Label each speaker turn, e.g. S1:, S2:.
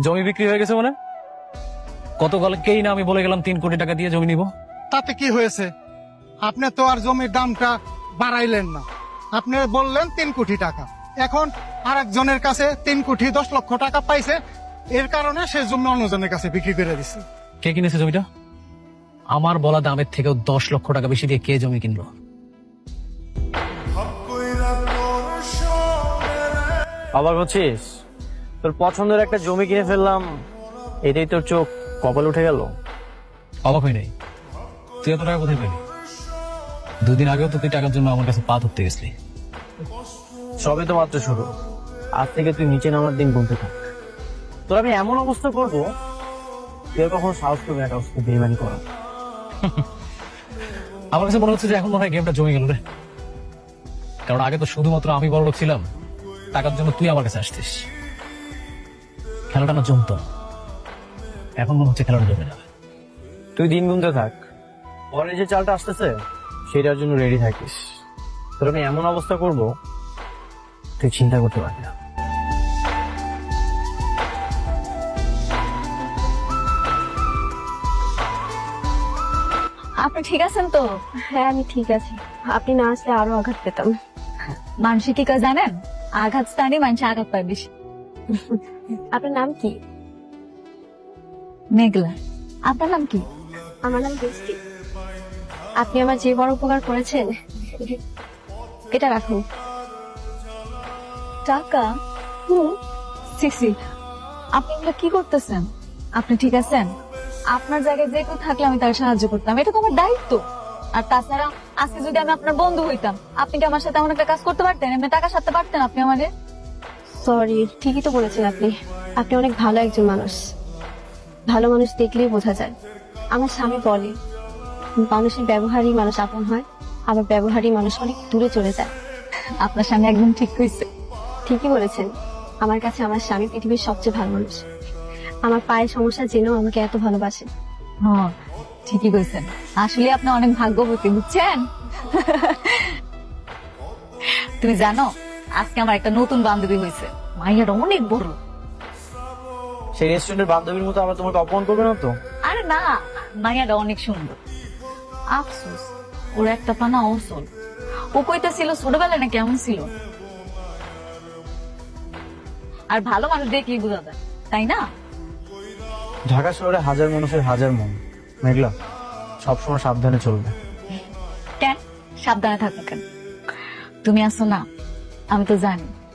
S1: জমি বিক্রি হয়ে গেছে মানে? গতকালকেই না আমি বলে গেলাম 3 কোটি টাকা দিয়ে জমি নিব।
S2: তাতে কি হয়েছে? আপনি তো আর জমির দামটা বাড়াইলেন না, আপনি বললেন 3 কোটি টাকা। এখন আরেকজনের কাছে 3 কোটি 10 লক্ষ টাকা পাইছে, এর কারণে সে জমি অন্যজনের কাছে বিক্রি করে দিচ্ছে।
S1: কে কিনেছে জমিটা? আমার বলা দামের থেকেও 10 লক্ষ টাকা বেশি দিয়ে কে জমি কিনলো?
S3: অবাক হচ্ছিস? তোর পছন্দের একটা জমি কিনে ফেললাম, এটাই তোর চোখ কপাল উঠে গেল?
S1: অবাক হই নাই। তুই এত টাকা কোথায় পেলি? 2 দিন আগেও তো তুই টাকার জন্য আমার কাছে পা ধরতে গেছিলি।
S3: সবে তো মাত্র শুরু, আজ থেকে তুই নিচে নামার দিন গুনতে থাক। তোর আমি এমন অবস্থা করবো, তুই আর কখনো সাহস করবি না কাউকে বেইমানি করা।
S1: আমার কাছে মনে হচ্ছে যে এখন মনে হয় গেমটা জমে গেল রে। কারণ আগে তো শুধুমাত্র আমি বড় লোক ছিলাম, টাকার জন্য তুই আমার কাছে আসতিস। খেলাটা না জমতো, এখন মনে হচ্ছে খেলাটা জমে যাবে।
S3: তুই দিন গুনতে থাক, পরে যে চালটা আসতেছে সেটার জন্য রেডি থাকিস। তোর আমি এমন অবস্থা করবো, তুই চিন্তা করতে পারবি না।
S4: আপনি ঠিক আছেন তো?
S5: হ্যাঁ আমি ঠিক আছি, আপনি না আসলে আরো আঘাত পেতাম।
S4: মানুষে কি কাজ জানেন? আঘাত স্থানে মানুষ আঘাত পায় বেশি।
S5: আপনার নাম কি?
S4: মেঘলা। আপনার নাম কি?
S5: আমার নাম বৃষ্টি। আপনি আমার যে বড় উপকার করেছেন, এটা রাখুন।
S4: টাকা? সিসি, আপনি এগুলো কি করতেছেন? আপনি ঠিক আছেন? আপনার জায়গায় যে কেউ থাকলে আমি তার সাহায্য করতাম, এটা তো আমার দায়িত্ব। আর তাছাড়া আজকে যদি আমি আপনার বন্ধু হইতাম, আপনি কি আমার সাথে এমন একটা কাজ করতে পারতেন? এমনি টাকা সারতে পারতেন আপনি আমাদের?
S5: সরি, ঠিকই তো বলেছেন আপনি। আপনি অনেক ভালো একজন মানুষ। ভালো মানুষ দেখলেই বোঝা যায়। আমার স্বামী বলে, মানুষের ব্যবহারই মানুষ আপন হয়, আবার ব্যবহারই মানুষ অনেক দূরে চলে যায়।
S4: আপনার সামনে একদম ঠিক কইছে।
S5: ঠিকই বলেছেন। আমার কাছে আমার স্বামী পৃথিবীর সবচেয়ে ভালো মানুষ। আমার পায়ের সমস্যা জেনেও আমাকে এত ভালোবাসে।
S4: হ্যাঁ, ঠিকই কইছেন। আসলে আপনি অনেক ভাগ্যবতী, বুঝছেন? তুমি জানো, আজকে আমার একটা নতুন বান্ধবী হয়েছে। মাইয়াটা অনেক বড়।
S3: সেই রেস্টুরেন্টের বান্ধবীর মতো আবার তোমাকে অপমান করবে না তো?
S4: আরে না, মাইয়াটা অনেক সুন্দর। আফসোস, ওর একটা পানা অসল। ও কইতেছিল ছোটবেলায় না কেমন ছিল। আর ভালো মানুষ দেখলেই বোঝা যায়, তাই না?
S3: ঢাকা শহরে হাজার মানুষের হাজার মন। মেঘলা, সবসময় সাবধানে চলবে।
S4: কেন সাবধানে থাকবো কেন? তুমি আসো না, আমি তো জানি